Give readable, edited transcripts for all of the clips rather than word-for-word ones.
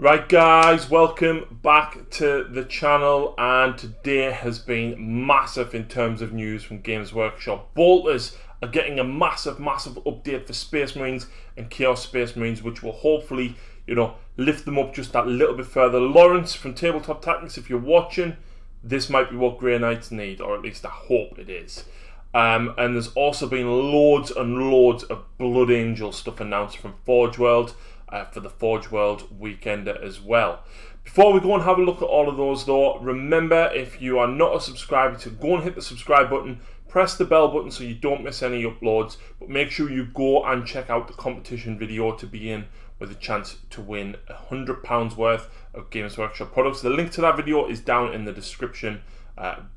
Right guys, welcome back to the channel, and today has been massive in terms of news from Games Workshop. Bolters are getting a massive update for Space Marines and Chaos Space Marines, which will hopefully, lift them up just that little bit further. Lawrence from Tabletop Tactics, if you're watching, this might be what Grey Knights need, or at least I hope it is. And there's also been loads and loads of Blood Angel stuff announced from Forge World. For the Forge World Weekender as well. Before we go and have a look at all of those though, remember, if you are not a subscriber, to go and hit the subscribe button, press the bell button so you don't miss any uploads, but make sure you go and check out the competition video to be in with a chance to win £100 worth of Games Workshop products. The link to that video is down in the description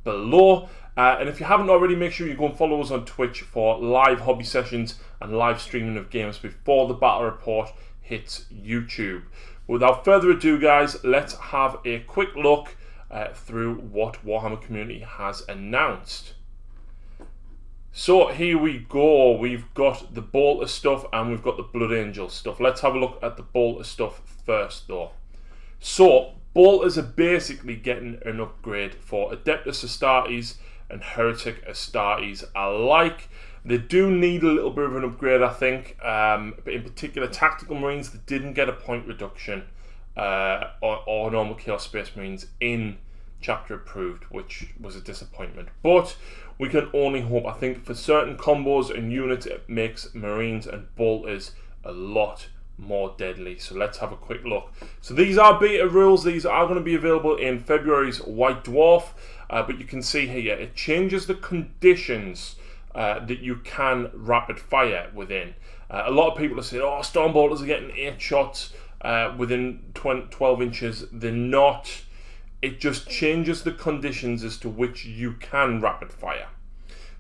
below. And if you haven't already, make sure you go and follow us on Twitch for live hobby sessions and live streaming of games before the battle report hits YouTube. Without further ado guys, let's have a quick look through what Warhammer community has announced. So here we go, we've got the Bolter stuff and we've got the Blood Angel stuff. Let's have a look at the Bolter stuff first though. So Bolters are basically getting an upgrade for Adeptus Astartes and Heretic Astartes alike. They do need a little bit of an upgrade, I think, but in particular Tactical Marines, that didn't get a point reduction, or normal Chaos Space Marines in Chapter Approved, which was a disappointment. But we can only hope. I think for certain combos and units, it makes Marines and Bolters a lot more deadly. So let's have a quick look. So these are beta rules. These are going to be available in February's White Dwarf, but you can see here, it changes the conditions that you can rapid fire within. A lot of people have said, oh, Stormbolters are getting 8 shots within 12 inches. They're not. It just changes the conditions as to which you can rapid fire.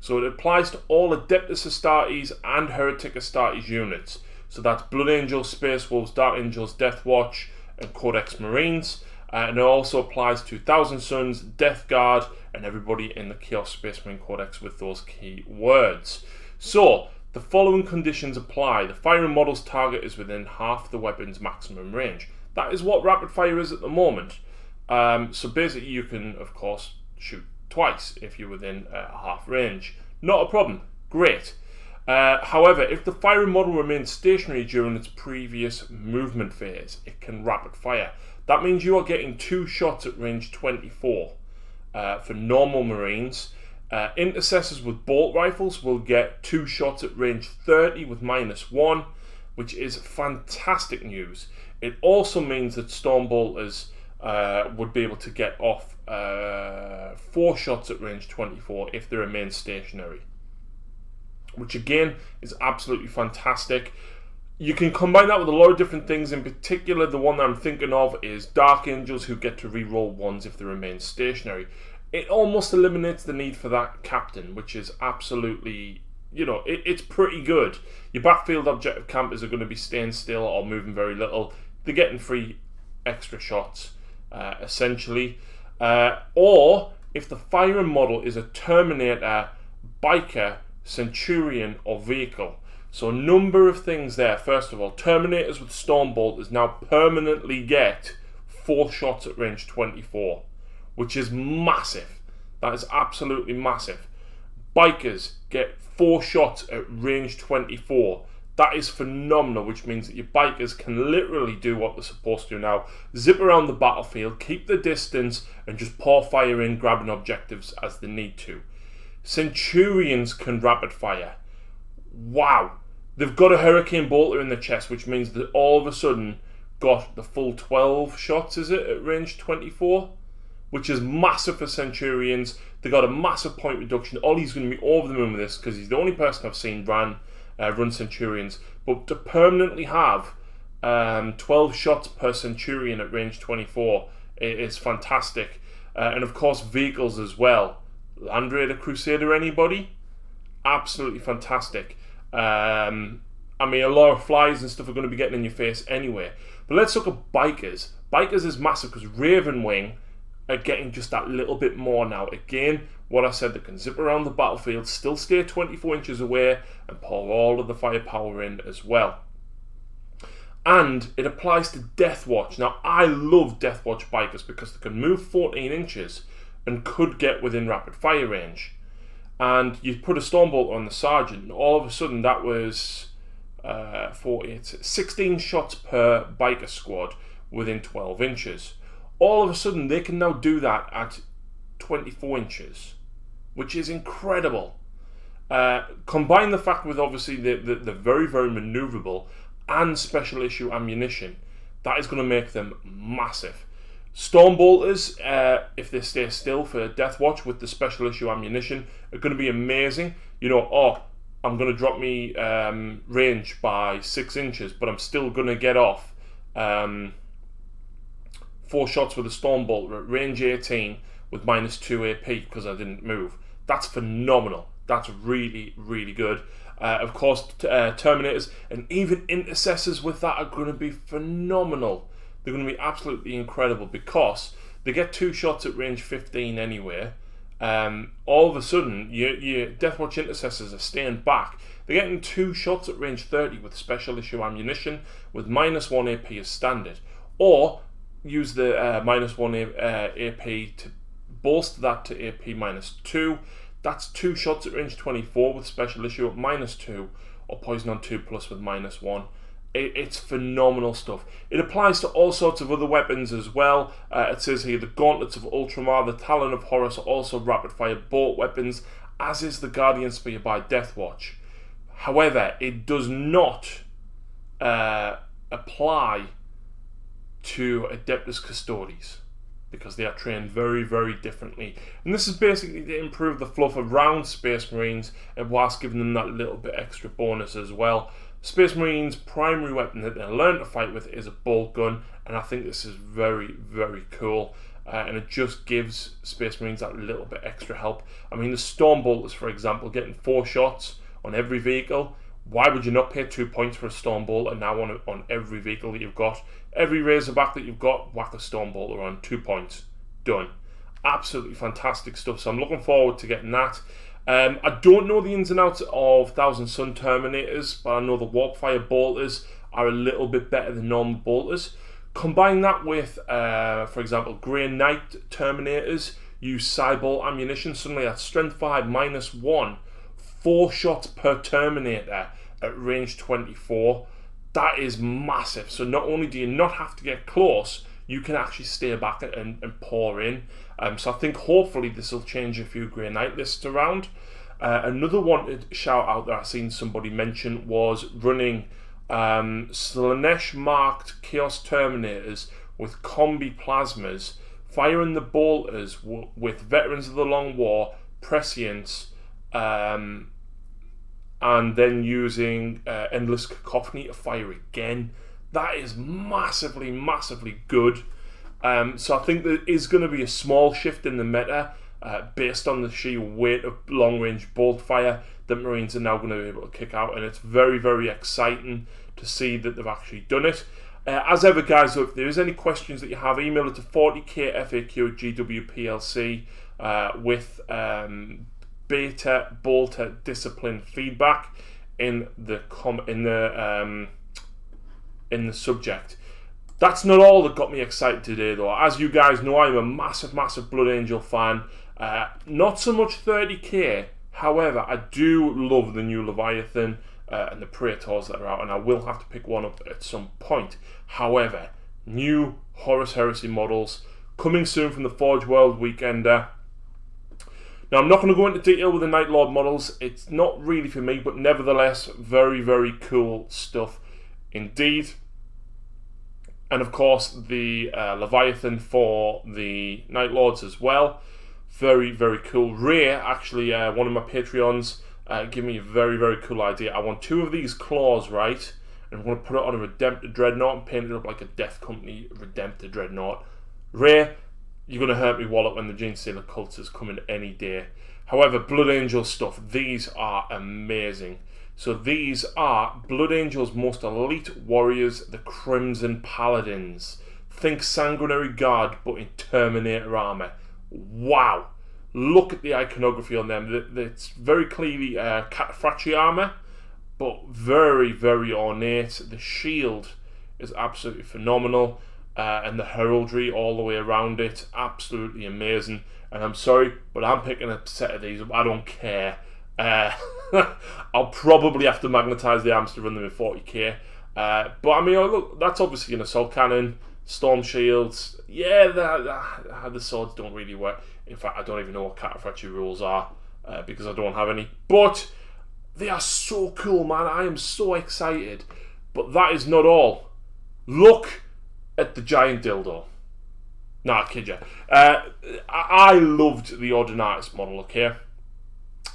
So it applies to all Adeptus Astartes and Heretic Astartes units. So that's Blood Angels, Space Wolves, Dark Angels, Death Watch, and Codex Marines. And it also applies to Thousand Suns, Death Guard, and everybody in the Chaos Space Marine Codex with those key words. So, the following conditions apply. The firing model's target is within half the weapon's maximum range. That is what rapid fire is at the moment. So basically you can, of course, shoot twice if you're within half range. Not a problem. Great. However, if the firing model remains stationary during its previous movement phase, it can rapid fire. That means you are getting 2 shots at range 24 for normal Marines. Intercessors with bolt rifles will get 2 shots at range 30 with -1, which is fantastic news. It also means that Stormbolters would be able to get off 4 shots at range 24 if they remain stationary, which again is absolutely fantastic. You can combine that with a lot of different things. In particular, the one that I'm thinking of is Dark Angels, who get to reroll 1s if they remain stationary. It almost eliminates the need for that captain, which is absolutely, it's pretty good. Your backfield objective campers are going to be staying still or moving very little. They're getting 3 extra shots, essentially. Or if the firing model is a Terminator, Biker, Centurion, or Vehicle. So a number of things there. First of all, Terminators with Stormbolters now permanently get 4 shots at range 24, which is massive. That is absolutely massive. Bikers get 4 shots at range 24. That is phenomenal, which means that your bikers can literally do what they're supposed to now. Zip around the battlefield, keep the distance, and just pour fire in, grabbing objectives as they need to. Centurions can rapid fire. Wow. They've got a Hurricane Bolter in the chest, which means that all of a sudden got the full 12 shots, is it, at range 24? Which is massive for Centurions. They got a massive point reduction. Ollie's going to be over the moon with this because he's the only person I've seen run Centurions. But to permanently have 12 shots per Centurion at range 24 is fantastic. And of course vehicles as well. Land Raider, Crusader, anybody? Absolutely fantastic. I mean, a lot of flies and stuff are going to be getting in your face anyway. But let's look at Bikers. Bikers is massive because Raven Wing are getting just that little bit more now. Again, what I said, they can zip around the battlefield, still stay 24 inches away, and pour all of the firepower in as well. And it applies to Deathwatch. Now, I love Deathwatch bikers because they can move 14 inches and could get within rapid fire range. And you put a Stormbolt on the Sergeant, and all of a sudden that was 16 shots per biker squad within 12 inches. All of a sudden they can now do that at 24 inches, which is incredible. Combine the fact with obviously the very, very maneuverable and special issue ammunition, that is going to make them massive. Stormbolters, if they stay still for Deathwatch with the special issue ammunition, are going to be amazing. You know, oh, I'm going to drop me range by 6 inches, but I'm still going to get off 4 shots with a Stormbolt at range 18 with -2 AP because I didn't move. That's phenomenal. That's really, really good. Of course, Terminators and even Intercessors with that are going to be phenomenal. They're going to be absolutely incredible because they get 2 shots at range 15 anyway. All of a sudden, your Deathwatch Intercessors are staying back. They're getting 2 shots at range 30 with special issue ammunition with -1 AP as standard. Or use the -1 AP to bolster that to AP -2. That's 2 shots at range 24 with special issue at -2, or poison on 2+ with -1. It's phenomenal stuff. It applies to all sorts of other weapons as well. It says here the Gauntlets of Ultramar, the Talon of Horus are also rapid fire bolt weapons, as is the Guardian Spear by Deathwatch. However, it does not apply to Adeptus Custodes, because they are trained very, very differently. And this is basically to improve the fluff around Space Marines, and whilst giving them that little bit extra bonus as well. Space Marines' primary weapon that they learn to fight with is a bolt gun, and I think this is very, very cool. And it just gives Space Marines that little bit extra help. I mean, the Stormbolters, for example, getting 4 shots on every vehicle. Why would you not pay 2 points for a Stormbolter now on every vehicle that you've got? Every Razorback that you've got, whack a Stormbolter on, 2 points. Done. Absolutely fantastic stuff. So I'm looking forward to getting that. I don't know the ins and outs of Thousand Sun Terminators, but I know the Warpfire Bolters are a little bit better than normal Bolters. Combine that with, for example, Grey Knight Terminators, use Cybolt ammunition, suddenly that's Strength 5 -1, 4 shots per Terminator at range 24. That is massive. So not only do you not have to get close, you can actually stay back and pour in. So I think hopefully this will change a few Grey Knight lists around. Another wanted shout out that I seen somebody mention was running Slanesh marked Chaos Terminators with combi plasmas, firing the bolters with Veterans of the Long War, Prescience, and then using Endless Cacophony to fire again. That is massively, massively good. So I think there is going to be a small shift in the meta based on the sheer weight of long-range bolt fire that Marines are now going to be able to kick out, and it's very, very exciting to see that they've actually done it. As ever, guys, if there is any questions that you have, email it to 40kfaq@gwplc with beta bolter discipline feedback in the subject. That's not all that got me excited today, though. As you guys know, I'm a massive, massive Blood Angel fan. Not so much 30k. However, I do love the new Leviathan and the Praetors that are out, and I will have to pick one up at some point. However, new Horus Heresy models coming soon from the Forge World Weekender. Now, I'm not going to go into detail with the Night Lord models. It's not really for me, but nevertheless, very, very cool stuff indeed. And of course, the Leviathan for the Night Lords as well. Very, very cool. Ray, actually, one of my Patreons, gave me a very, very cool idea. I want 2 of these claws, right? And I'm going to put it on a Redemptor Dreadnought and paint it up like a Death Company Redemptor Dreadnought. Ray, you're going to hurt me wallet when the Gene Stealer Cults is coming any day. However, Blood Angel stuff, these are amazing. So these are Blood Angel's most elite warriors, the Crimson Paladins. Think Sanguinary Guard, but in Terminator armor. Wow. Look at the iconography on them. It's very clearly Cataphractii armor, but very, very ornate. The shield is absolutely phenomenal. And the heraldry all the way around it, absolutely amazing. And I'm sorry, but I'm picking a set of these up. I don't care. I'll probably have to magnetize the arms to run them in 40k. But I mean, look, that's obviously an assault cannon, storm shields. Yeah, the swords don't really work. In fact, I don't even know what cataphractory rules are because I don't have any. But they are so cool, man. I am so excited. But that is not all. Look at the giant dildo. Nah, I kid you. I loved the Ordinatus model, okay,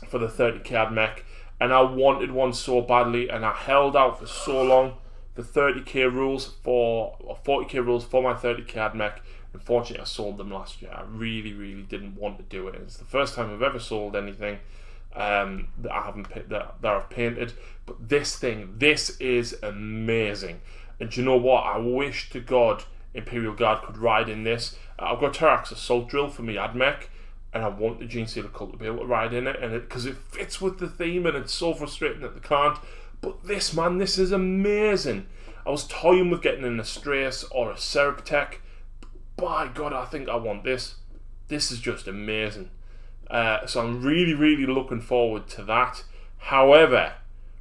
for the 30k mech, and I wanted one so badly, and I held out for so long. The 30k rules for, or 40k rules for my 30k mech. Unfortunately, I sold them last year. I really didn't want to do it. It's the first time I've ever sold anything that I haven't that I've painted. But this thing, this is amazing. And do you know what? I wish to God Imperial Guard could ride in this. I've got Terax Assault Drill for me Admech, and I want the Gene Sealer Cult to be able to ride in it, and because it fits with the theme, and it's so frustrating that they can't. But this, man, this is amazing. I was toying with getting an Astraeus or a Seraptech. By God, I think I want this. This is just amazing. So I'm really looking forward to that. However,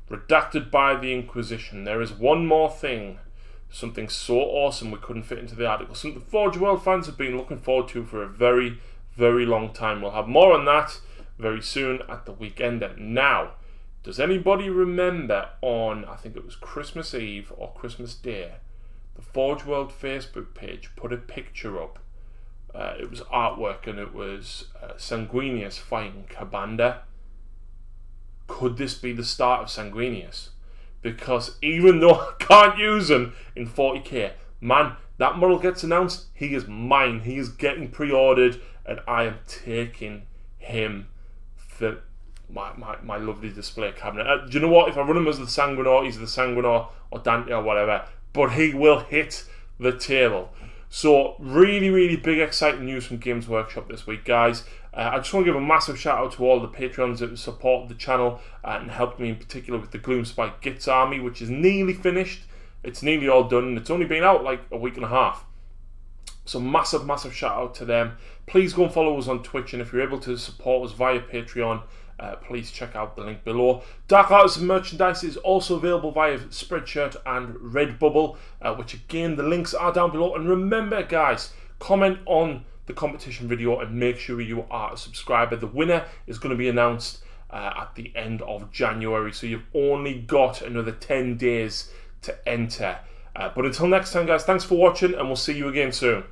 redacted by the Inquisition, there is one more thing. Something so awesome we couldn't fit into the article. Something Forge World fans have been looking forward to for a very long time. We'll have more on that very soon at the Weekender. Now, does anybody remember on, I think it was Christmas Eve or Christmas Day, the Forge World Facebook page put a picture up. It was artwork, and it was Sanguinius fighting Kabanda. Could this be the start of Sanguinius? Because even though I can't use him in 40k, man, that model gets announced, he is mine. He is getting pre-ordered, and I am taking him for my lovely display cabinet. Do you know what? If I run him as the Sanguinor, he's the Sanguinor or Dante or whatever, but he will hit the table. So really big exciting news from Games Workshop this week, guys. I just want to give a massive shout out to all the Patreons that support the channel and helped me in particular with the Gloomspite Gitz army, which is nearly finished. It's nearly all done, and it's only been out like a week and a half. So massive shout out to them. Please go and follow us on Twitch, and if you're able to support us via Patreon, please check out the link below. Dark Artisan merchandise is also available via Spreadshirt and Redbubble, which again, the links are down below. And remember, guys, comment on the competition video and make sure you are a subscriber. The winner is going to be announced at the end of January, so you've only got another 10 days to enter. But until next time, guys, thanks for watching, and we'll see you again soon.